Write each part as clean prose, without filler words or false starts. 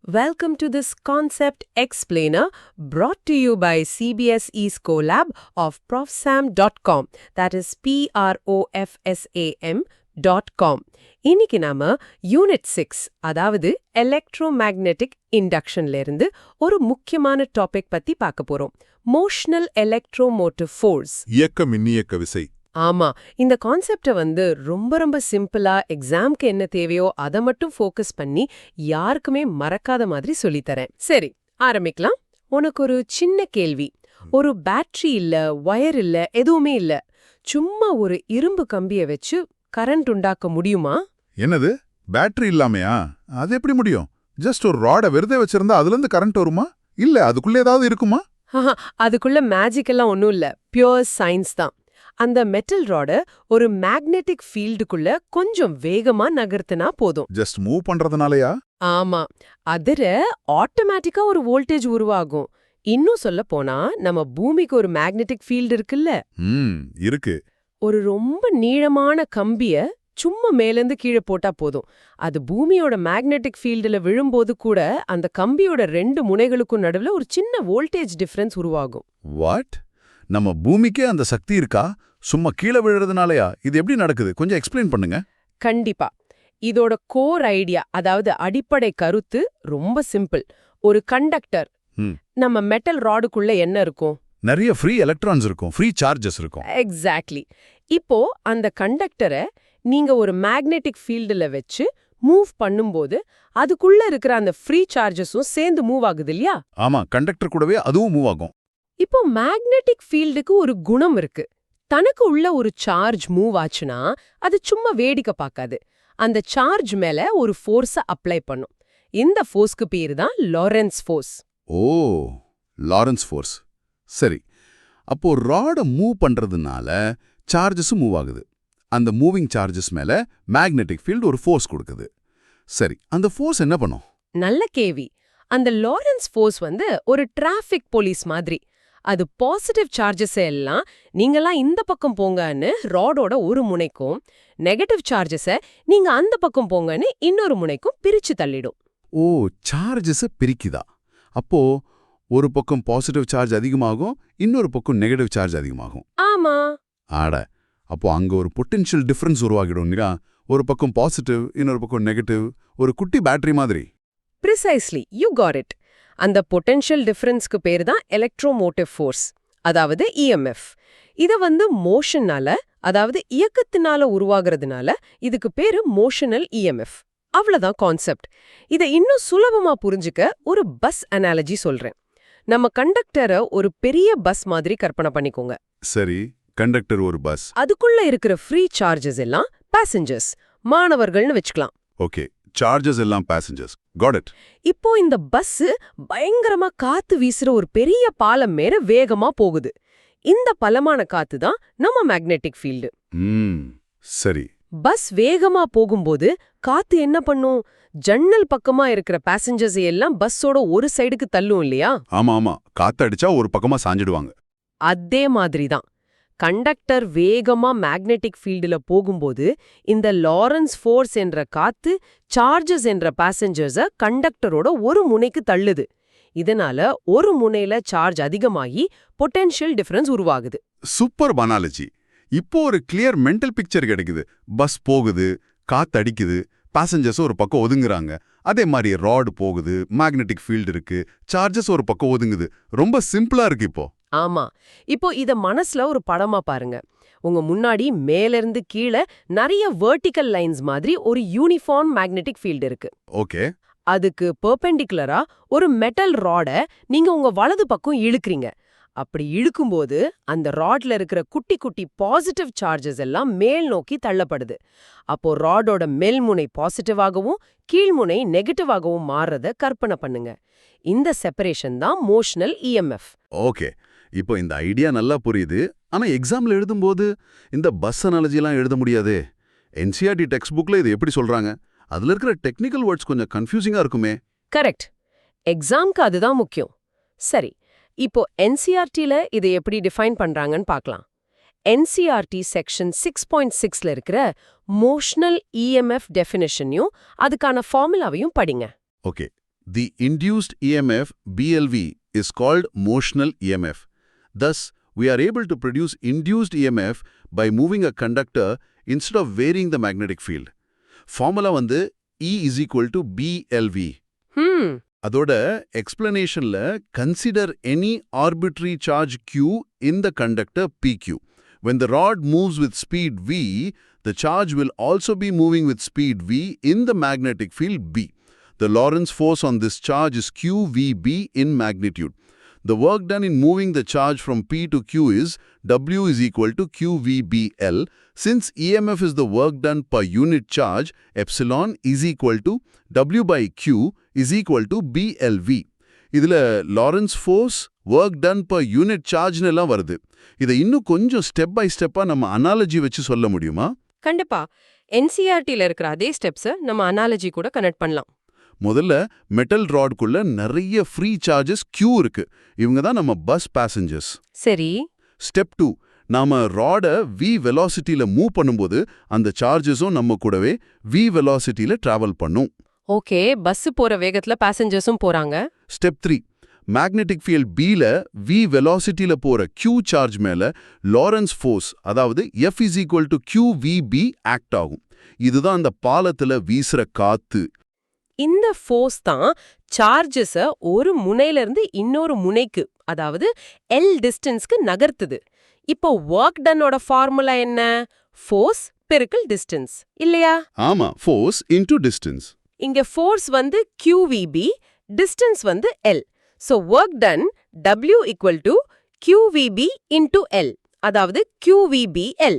Welcome to this Concept Explainer brought to you by CBSE Scolab of profsam.com. That is PROFSAM.com. இன்னைக்கு நாம unit 6 அதாவது electromagnetic இண்டக்ஷன்ல இருந்து ஒரு முக்கியமான டாபிக் பத்தி பார்க்க போறோம். Motional electromotive force. இயக்க மின்னியக்க விசை. ஆமா, இந்த கான்செப்டை ரொம்ப சிம்பிளா எக்ஸாம்க்கு என்ன தேவையோ அதை மட்டும் ஃபோக்கஸ் பண்ணி யாருக்குமே மறக்காத மாதிரி சொல்லித்தரேன். சரி, ஆரம்பிக்கலாம். உனக்கு ஒரு சின்ன கேள்வி. ஒரு பேட்டரி இல்ல, வயர் இல்ல, எதுவுமே இல்ல, சும்மா ஒரு இரும்பு கம்பியை வச்சு கரண்ட் உண்டாக்க முடியுமா? என்னது, பேட்டரி இல்லாமையா? அது எப்படி முடியும்? ஜஸ்ட் ஒரு ராட வெறுதே வச்சிருந்தா அதுல இருந்து கரண்ட் வருமா? இல்ல அதுக்குள்ள ஏதாவது இருக்குமா? அதுக்குள்ள மேஜிக் எல்லாம் ஒன்றும் இல்ல, பியூர் சயின்ஸ் தான். அந்த மெட்டல் ராட ஒரு மேக்னெட்டிக் ஃபீல்டுக்குள்ள கொஞ்சம் வேகமா நகர்த்தினா போதும். ஜஸ்ட் மூவ் பண்றதுனாலயா? ஆமா, அதுல ஆட்டோமேட்டிக்கா ஒரு வோல்டேஜ் உருவாகும். இன்னும் சொல்ல போனா நம்ம பூமிக்கு ஒரு மேக்னெட்டிக் ஃபீல்டு இருக்குல்ல, இருக்கு. ஒரு ரொம்ப நீளமான கம்பிய சும்மா மேலேந்து கீழே போட்டா போதும். அது பூமியோட மேக்னெட்டிக் ஃபீல்டுல விழும்போது கூட அந்த கம்பியோட 2 முனைகளுக்கும் நடுவுல ஒரு சின்ன வோல்டேஜ் டிஃபரன்ஸ் உருவாகும். வாட்? நம்ம பூமிக்கே அந்த சக்தி இருக்கா? சும்மா கீழே விழுறதுனாலயா? இது எப்படி நடக்குது? கொஞ்சம் எக்ஸ்பிளைன் பண்ணுங்க. கண்டிப்பா. இதோட கோர் ஐடியா, அதாவது அடிப்படை கருத்து ரொம்ப சிம்பிள். ஒரு கண்டக்டர், நம்ம மெட்டல் ராடுக்குள்ள என்ன இருக்கும்? நிறைய ஃப்ரீ எலக்ட்ரான்ஸ் இருக்கும், ஃப்ரீ சார்ஜஸ் இருக்கும். எக்ஸாக்ட்லி. இப்போ அந்த கண்டக்டரை நீங்க ஒரு மேக்னெட்டிக் ஃபீல்டுல வச்சு மூவ் பண்ணும்போது அதுக்குள்ள இருக்கிற அந்த ஃப்ரீ சார்ஜஸும் சேர்ந்து மூவ் ஆகுது இல்லையா? ஆமா, கண்டக்டர் கூடவே அதுவும் மூவ் ஆகும். இப்போ மேக்னெட்டிக் ஃபீல்டுக்கு ஒரு குணம் இருக்கு. தனக்கு உள்ள ஒரு சார்ஜ் மூவ் ஆச்சுன்னா அது சும்மா வேடிக்கை பார்க்காது. அந்த சார்ஜ் மேல ஒரு ஃபோர்ஸை அப்ளை பண்ணும். இந்த ஃபோர்ஸ்க்கு பேரு தான் லாரன்ஸ் ஃபோர்ஸ். ஓ, லாரன்ஸ் ஃபோர்ஸ். சரி, அப்போ ராட மூவ் பண்றதுனால சார்ஜஸும் மூவ் ஆகுது. அந்த மூவிங் சார்ஜஸ் மேல மேக்னெட்டிக் ஃபீல்டு ஒரு ஃபோர்ஸ் கொடுக்குது. சரி, அந்த ஃபோர்ஸ் என்ன பண்ணும்? நல்ல கேள்வி. அந்த லாரன்ஸ் ஃபோர்ஸ் ஒரு டிராஃபிக் போலீஸ் மாதிரி. அது பாசிட்டிவ் சார்ஜஸ் எல்லாம் நீங்கெல்லாம் இந்த பக்கம் போங்கன்னு ராடோட ஒரு முனைக்கும், நெகட்டிவ் சார்ஜஸை நீங்க அந்த பக்கம் போங்கன்னு இன்னொரு முனைக்கும் பிரிச்சு தள்ளிடும். ஓ, சார்ஜஸை பிரிக்குதா? அப்போ ஒரு பக்கம் பாசிட்டிவ் சார்ஜ் அதிகமாகும், இன்னொரு பக்கம் நெகட்டிவ் சார்ஜ் அதிகமாகும். ஆமா. ஆட, அப்போ அங்க ஒரு பொட்டென்ஷியல் டிஃபரன்ஸ் உருவாகிடும் இல்லையா? ஒரு பக்கம் பாசிட்டிவ், இன்னொரு பக்கம் நெகட்டிவ், ஒரு குட்டி பேட்டரி மாதிரி. Precisely, you got it. அந்த பொட்டென்ஷியல் டிஃபரன்ஸ்க்கு பேரு தான் எலக்ட்ரோமோட்டிவ் ஃபோர்ஸ், அதாவது இஎம்எஃப். இத மோஷன்னால, அதாவது இயக்கத்தினால உருவாகிறதுனால இதுக்கு பேரு மோஷனல் இஎம்எஃப். அவ்வளவுதான் கான்செப்ட். இதை இன்னும் சுலபமா புரிஞ்சுக்க ஒரு பஸ் அனாலஜி சொல்றேன். நம்ம கண்டக்டரை ஒரு பெரிய பஸ் மாதிரி கற்பனை பண்ணிக்கோங்க. சரி, கண்டக்டர் ஒரு பஸ். அதுக்குள்ள இருக்கிற ஃப்ரீ சார்ஜஸ் எல்லாம் பேசஞ்சர்ஸ், மாணவர்கள்னு வச்சுக்கலாம். ஓகே, சார்ஜஸ் எல்லாம் பேசஞ்சர்ஸ். Got it. இப்போ இந்த பஸ் பயங்கரமா காத்து வீசுற ஒரு பெரிய பாலம் மேல வேகமா போகுது. இந்த பலமான காத்து தான் நம்ம மேக்னெட்டிக் ஃபீல்டு. சரி. பஸ் வேகமா போகும்போது காத்து என்ன பண்ணும்? ஜன்னல் பக்கமா இருக்கிற பேசஞ்சர்ஸ் எல்லாம் பஸ்ஸோட ஒரு சைடுக்கு தள்ளும் இல்லையா? ஆமா, காத்து அடிச்சா ஒரு பக்கமா சாஞ்சிடுவாங்க. அதே மாதிரி தான் கண்டக்டர் வேகமா மேக்னெட்டிக் ஃபீல்டுல போகும்போது இந்த லாரன்ஸ் ஃபோர்ஸ் என்ற காத்து சார்ஜஸ் என்ற பேசஞ்சர்ஸ கண்டக்டரோட ஒரு முனைக்கு தள்ளுது. இதனால ஒரு முனையில சார்ஜ் அதிகமாகி பொட்டென்ஷியல் டிஃபரன்ஸ் உருவாகுது. Super analogy. இப்போ ஒரு கிளியர் மென்டல் பிக்சர் கிடைக்குது. பஸ் போகுது, காத்து அடிக்குது, பேசஞ்சர்ஸ் ஒரு பக்கம் ஒதுங்குறாங்க. அதே மாதிரி ராட் போகுது, மேக்னெட்டிக் ஃபீல்டு இருக்கு, சார்ஜஸ் ஒரு பக்கம் ஒதுங்குது. ரொம்ப சிம்பிளா இருக்கு இப்போ. ஆமா, இப்போ இத மனசுல ஒரு படமா பாருங்க. உங்க முன்னாடி மேலிருந்து கீழே நிறைய வெர்டிக்கல் லைன்ஸ் மாதிரி ஒரு யூனிஃபார்ம் மேக்னெட்டிக் ஃபீல்டு இருக்கு. ஓகே. அதுக்கு பெர்பெண்டிகுலரா ஒரு மெட்டல் ராட நீங்க உங்க வலது பக்கம் இழுக்கிறீங்க. அப்படி இழுக்கும்போது அந்த ராட்ல இருக்கிற குட்டி குட்டி பாசிட்டிவ் சார்ஜஸ் எல்லாம் மேல் நோக்கி தள்ளப்படுது. அப்போ ராடோட மேல்முனை பாசிட்டிவாகவும் கீழ்முனை நெகட்டிவாகவும் மாறுறத கற்பனை பண்ணுங்க. இந்த செப்பரேஷன் தான் மோஷனல் இஎம்எஃப். ஓகே, இப்போ இந்த ஐடியா நல்லா புரியுது. ஆனா எக்ஸாம்ல எழுதும்போது இந்த பஸ் அனாலஜிலாம் எழுத முடியாதே. என்சிஆர்டி டெக்ஸ்ட் புக்ல இது எப்படி சொல்றாங்க? அதுல இருக்கிற டெக்னிக்கல் வேர்ட்ஸ் கொஞ்சம் கன்ஃபியூசிங்கா இருக்குமே. கரெக்ட். எக்ஸாம்க்கு அதுதான் முக்கியம். சரி, இப்போ என்சிஆர்டில இதை எப்படி டிஃபைன் பண்றாங்கன்னு பார்க்கலாம். என்சிஆர்டி செக்ஷன் 6.6ல இருக்கிற மோஷனல் இஎம்எஃப் டெஃபினிஷனையும் அதுக்கான ஃபார்முலாவையும் படிங்க. Okay, The induced EMF, BLV, is called motional EMF. Thus, we are able to produce induced EMF by moving a conductor instead of varying the magnetic field. Formula வந்து E is equal to BLV. அதோட எக்ஸ்பிளனேஷன்ல consider any arbitrary charge Q in the conductor PQ. When the rod moves with speed V, the charge will also be moving with speed V in the magnetic field B. The Lorentz force on this charge is QVB in magnitude. The work done in moving the charge from P to Q is W is equal to QVBL. Since EMF is the work done per unit charge, epsilon is equal to W by Q is equal to BLV. இதுல Lorentz force, work done per unit charge எல்லாம் வருது. இதை இன்னும் கொஞ்சம் step by ஸ்டெப்பா நம்ம analogy வச்சு சொல்ல முடியுமா? கண்டிப்பா. NCERTல இருக்கிற அதே ஸ்டெப்ஸை நம்ம அனாலஜி கூட கனெக்ட் பண்ணலாம். முதல்ல மெட்டல் ராட்குள்ள நிறைய ஃப்ரீ சார்ஜஸ் Q இருக்கு. இவங்க தான் நம்ம பஸ் பேசஞ்சர்ஸ். சரி. ஸ்டெப் 2, நாம ராடை V வெலாசிட்டியில மூவ் பண்ணும்போது அந்த சார்ஜஸும் நம்ம கூடவே V வெலாசிட்டியில டிராவல் பண்ணும். ஓகே, பஸ் போற வேகத்துல பேசஞ்சர்ஸும் போறாங்க. ஸ்டெப் 3, மேக்னெட்டிக் ஃபீல்ட் Bல V வெலாசிட்டியில போற Q சார்ஜ் மேல லாரன்ஸ் ஃபோர்ஸ், அதாவது F is equal to QVB act ஆகும். இதுதான் அந்த பாலத்துல வீசுற காத்து. இந்த ஃபோர்ஸ் தான் சார்ஜஸ ஒரு முனையில இருந்து இன்னொரு முனைக்கு, அதாவது L டிஸ்டன்ஸ்க்கு நகர்த்துது. இப்போ ஒர்க் டன்னோட ஃபார்முலா என்ன? ஃபோர்ஸ் பெருக்கல் டிஸ்டன்ஸ் இல்லையா? ஆமா, ஃபோர்ஸ் இன்டு டிஸ்டன்ஸ். இங்க ஃபோர்ஸ் வந்து QVB, டிஸ்டன்ஸ் வந்து L. So work done W equal to QVB into L, அதாவது QVBL.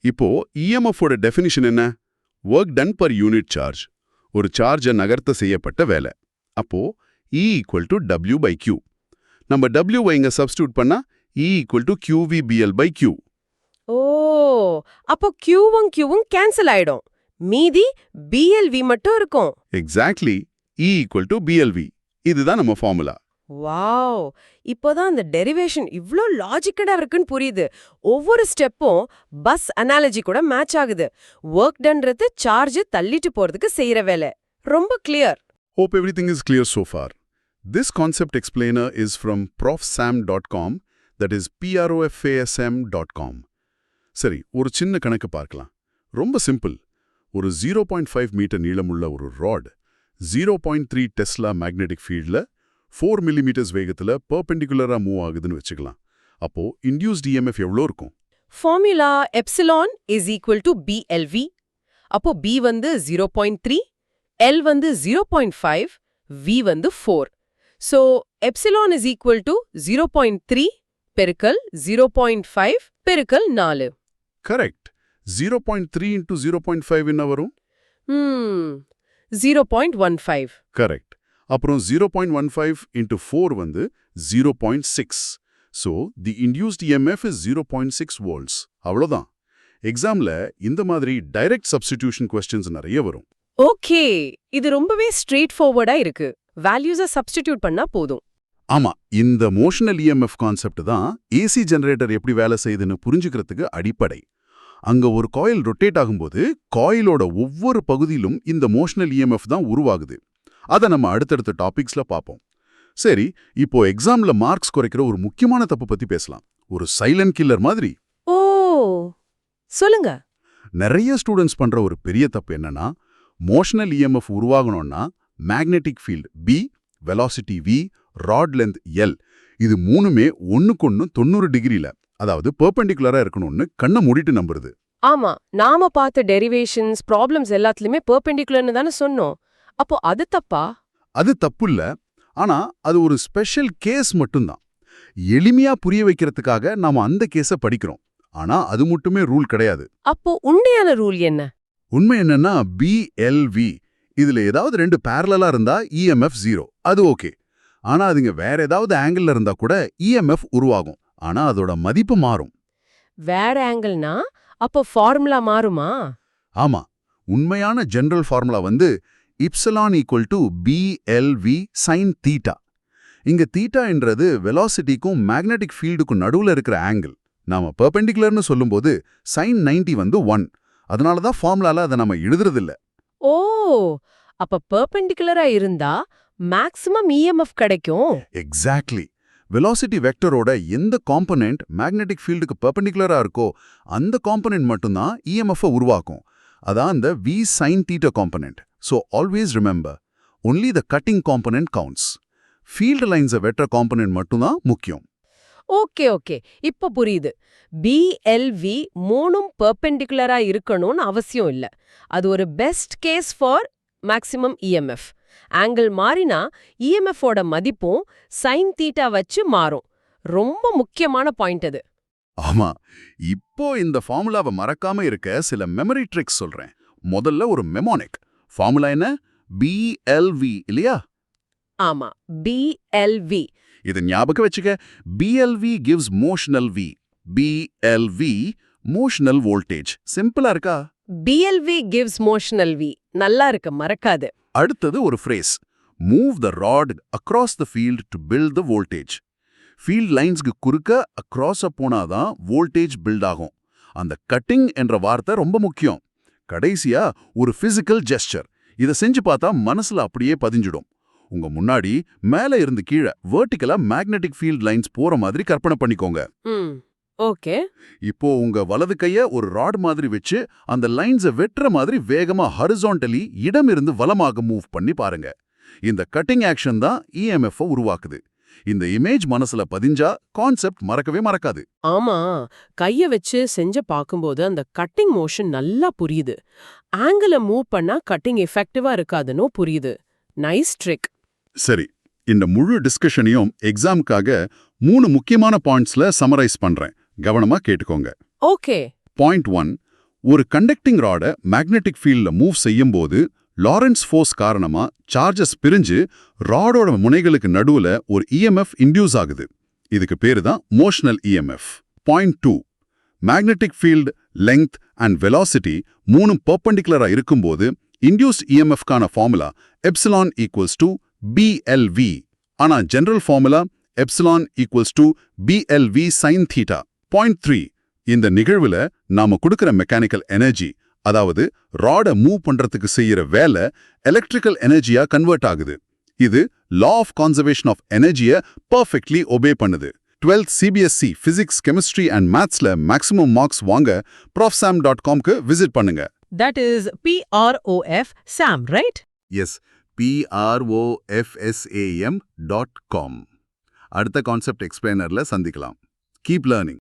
இப்போ EMF ஓட டெஃபினிஷன் என்ன? Work done per unit charge. ஒரு சார்ஜை நகர்த்த செய்யப்பட்ட வேலை. அப்போ E equal to W by Q. நம்ம W இங்க சப்ஸ்டிட்யூட் பண்ணா E equal to QVBL by Q. ஓ, அப்போ Qவும் Qவும் கேன்சல் ஆயிடும். மீதி BLV மட்டும் இருக்கும். Exactly, E equal to BLV. இதுதான் நம்ம ஃபார்முலா. வாவ், இப்போதான் அந்த டெரிவேஷன் இவ்ளோ லாஜிக்கடா இருக்குன்னு புரியுது. ஒவ்வொரு ஸ்டெப்பும் பஸ் அனாலஜி கூட மேட்ச் ஆகுது. ஒர்க் டன்றது சார்ஜ் தள்ளிட்டு போறதுக்கு செய்யற வேலை. ரொம்ப clear. Hope everything is clear so far. This concept explainer is from profsam.com, that is profasm.com. சரி, ஒரு சின்ன கணக்கு பார்க்கலாம். ரொம்ப சிம்பிள். ஒரு 0.5 மீட்டர் நீளமுள்ள ஒரு ராட் 0.3 டெஸ்லா மேக்னெட்டிக் ஃபீல்ட்ல 4 மில்லிமீட்டர்ஸ் வேகத்துல பெர்பெண்டிகுலரா மூவ் ஆகுதுன்னு வச்சுக்கலாம். அப்போ இன்டியூஸ்ட் EMF எவ்வளோ இருக்கும்? Formula epsilon is equal to BLV. அப்போ B வந்து 0.3, L வந்து 0.5, V வந்து 4. So epsilon is equal to 0.3 பெருக்கல் 0.5 பெருக்கல் 4. கரெக்ட். 0.3 into 0.5 என்ன வரும்? 0.15. கரெக்ட். அப்புறம் 0.15 into 4 வந்து 0.6. So, the induced EMF is 0.6 volts. அவ்வளோதான். எக்ஸாம்ல இந்த மாதிரி டைரக்ட் சப்ஸ்டிடியூஷன் கொஸ்டின்ஸ் நிறைய வரும். ஓகே, இது ரொம்பவே ஸ்ட்ரெயிட் ஃபார்வர்டா இருக்கு. வேல்யூஸை சப்ஸ்டிடியூட் பண்ணா போதும். ஆமா, இந்த மோஷனல் EMF கான்செப்ட் தான் AC ஜெனரேட்டர் எப்படி வேலை செய்யுதுன்னு புரிஞ்சுக்கிறதுக்கு அடிப்படை. அங்க ஒரு காயில் ரொட்டேட் ஆகும்போது காயிலோட ஒவ்வொரு பகுதியிலும் இந்த மோஷனல் EMF தான் உருவாகுது. அதை நம்ம அடுத்தடுத்த டாபிக்ஸ்ல பார்ப்போம். சரி, இப்போ எக்ஸாம்ல மார்க்ஸ் குறைக்கிற ஒரு முக்கியமான தப்பு பத்தி பேசலாம். ஒரு சைலண்ட் கில்லர் மாதிரி. ஓ, சொல்லுங்க. நிறைய ஸ்டூடெண்ட்ஸ் பண்ற ஒரு பெரிய தப்பு என்னன்னா, மோஷனல் EMF உருவாகணும்னா magnetic field B, velocity V, rod length L, இது மூணுமே ஒண்ணுக்கொன்னு 90 டிகிரில, அதாவது பெர்பெண்டிகுலரா இருக்கணும்னு கண்ணை மூடிட்டு நம்புறது. ஆமா, நாம பார்த்த டெரிவேஷன்ஸ், ப்ராப்ளம்ஸ் எல்லாத்துலயுமே பெர்பெண்டிகுலர்னு தானே சொன்னோம். அப்போ அது தப்பா? அது தப்பு இல்ல. ஆனா அது ஒரு ஸ்பெஷல் கேஸ் மட்டும்தான். எளிமையா புரிய வைக்கிறதுக்காக நாம அந்த கேஸை படிக்கிறோம். ஆனா அது மட்டுமே ரூல் கிடையாது. அப்போ உண்மையான ரூல் என்ன? உண்மை என்னன்னா BLV, இதுல ஏதாவது ரெண்டு பேரலலா இருந்தா EMF 0, அது ஓகே. ஆனா அதுங்க வேற ஏதாவது ஆங்கிள் இருந்தா கூட EMF உருவாகும். ஆனா அதோட மதிப்பு மாறும். வேற ஆங்கிள்னா அப்போ ஃபார்முலா மாறுமா? ஆமா, உண்மையான ஜெனரல் ஃபார்முலா வந்து epsilon equal to BLV sine theta. இங்க தீட்டா என்றது வெலாசிட்டிக்கும் மேக்னெட்டிக் ஃபீல்டுக்கும் நடுவுல இருக்கிற ஆங்கிள். நாம பெர்பெண்டிகுலர்னு சொல்லும்போது சைன் 90 வந்து 1. அதனால தான் ஃபார்முலால அதை நம்ம எழுதுறதில்ல. ஓ, அப்ப பெர்பெண்டிகுலரா இருந்தா மேக்ஸிமம் இஎம்எஃப் கிடைக்கும்? எக்ஸாக்ட்லி. வெலாசிட்டி வெக்டரோட எந்த காம்பனன்ட் மேக்னெட்டிக் ஃபீல்டுக்கு பெர்பெண்டிகுலரா இருக்கோ அந்த காம்பனன்ட் மட்டும்தான் இஎம்எஃப் உருவாக்கும். அதான் அந்த v sin theta component. So always remember, only the cutting component counts. Field லைன்ஸை வெட்டுற காம்பனன்ட் மட்டும்தான் முக்கியம். ஓகே ஓகே, இப்ப புரியுது. பிஎல்வி மூணும் பெர்பெண்டிகுலரா இருக்கணும்னு அவசியம் இல்ல. அது ஒரு best case for maximum EMF. Angle மாறினா இஎம்எஃப் ஓட மதிப்பும் சைன் தீட்டா வச்சு மாறும். ரொம்ப முக்கியமான பாயிண்ட் அது. ஆமா, இப்போ இந்த ஃபார்முலாவை மறக்காம இருக்க சில மெமரி ட்ரிக்ஸ் சொல்றேன். முதல்ல ஒரு மெமோனிக். ஃபார்முலா என்ன? பிஎல்வி இல்லையா? ஆமா, பிஎல்வி. இது ஞாபகம் வச்சுக்க. BLV gives motional V. BLV motional voltage. சிம்பிளா இருக்கா? BLV gives motional V. நல்லா இருக்கு, மறக்காது. அடுத்தது ஒரு phrase. Move the rod across the field to build the voltage. Field லைன்ஸ்க்கு குறுக்க அக்ராஸ போனாதான் வோல்டேஜ் பில்ட் ஆகும். அந்த கட்டிங் என்ற வார்த்தை ரொம்ப முக்கியம். கடைசியா ஒரு பிசிக்கல் ஜெஸ்டர். இதை செஞ்சு பார்த்தா மனசுல அப்படியே பதிஞ்சிடும். உங்க முன்னாடி மேல இருந்து கீழே வெர்டிகலா மேக்னெட்டிக் ஃபீல்ட் லைன்ஸ் போற மாதிரி கற்பனை பண்ணிக்கோங்க. ஓகே. இப்போ உங்க வலது கைய ஒரு ராட் மாதிரி வச்சு அந்த லைன்ஸை வெட்டுற மாதிரி வேகமா ஹரிசான்டலி இடமிருந்து வலமாக மூவ் பண்ணி பாருங்க. இந்த கட்டிங் ஆக்ஷன் தான் இஎம்எஃப் உருவாக்குது. இந்த இமேஜ் மனசுல பதிஞ்சா கான்செப்ட் மறக்கவே மறக்காது. ஆமா, கைய வச்சு செஞ்ச பாக்கும்போது அந்த கட்டிங் மோஷன் நல்லா புரியுது. ஆங்கிள மூவ் பண்ணா கட்டிங் எஃபெக்டிவா இருக்காதுன்னு புரியுது. Nice trick. சரி, இந்த முழு டிஸ்கஷனையும் எக்ஸாம்க்காக 3 முக்கியமான பாயிண்ட்ஸ்ல சமரைஸ் பண்றேன். கவனமா கேட்டுக்கோங்க. ஓகே. பாயிண்ட் 1, ஒரு கண்டக்டிங் ராட மேக்னெட்டிக் ஃபீல்ட்ல மூவ் செய்யும்போது லாரன்ஸ் ஃபோர்ஸ் காரணமா சார்ஜஸ் பிரிஞ்சு ராடோட முனைகளுக்கு நடுவுல ஒரு இஎம்எஃப் இன்டியூஸ் ஆகுது. இதுக்கு பேரு தான் motional EMF. Point 2, magnetic field, length and velocity மூணும் பெர்பெண்டிகுலரா இருக்கும்போது இன்டியூஸ்ட் இஎம்எஃப்கான formula epsilon equals to BLV. ஆனா general formula epsilon equals to BLV sine theta. Point 3, இந்த நிகழ்வுல நாம கொடுக்கிற மெக்கானிக்கல் எனர்ஜி, அதாவது ராட மூவ் பண்றதுக்கு செய்யற வேலை எலக்ட்ரிக்கல் எனர்ஜியா கன்வெர்ட் ஆகுது. இது லா ஆஃப் கன்சர்வேஷன் ஆஃப் எனர்ஜியை பர்ஃபெக்ட்லி ஒபே பண்ணுது. 12th CBSE physics, chemistry and மேத்ஸ்ல மேக்ஸிமம் மார்க்ஸ் வாங்க profsam.com-க்கு விசிட் பண்ணுங்க. That is PROF Sam, right? Yes, PROFSAM.com. அடுத்த கான்செப்ட் எக்ஸ்பிளைனர்ல சந்திக்கலாம். Keep learning.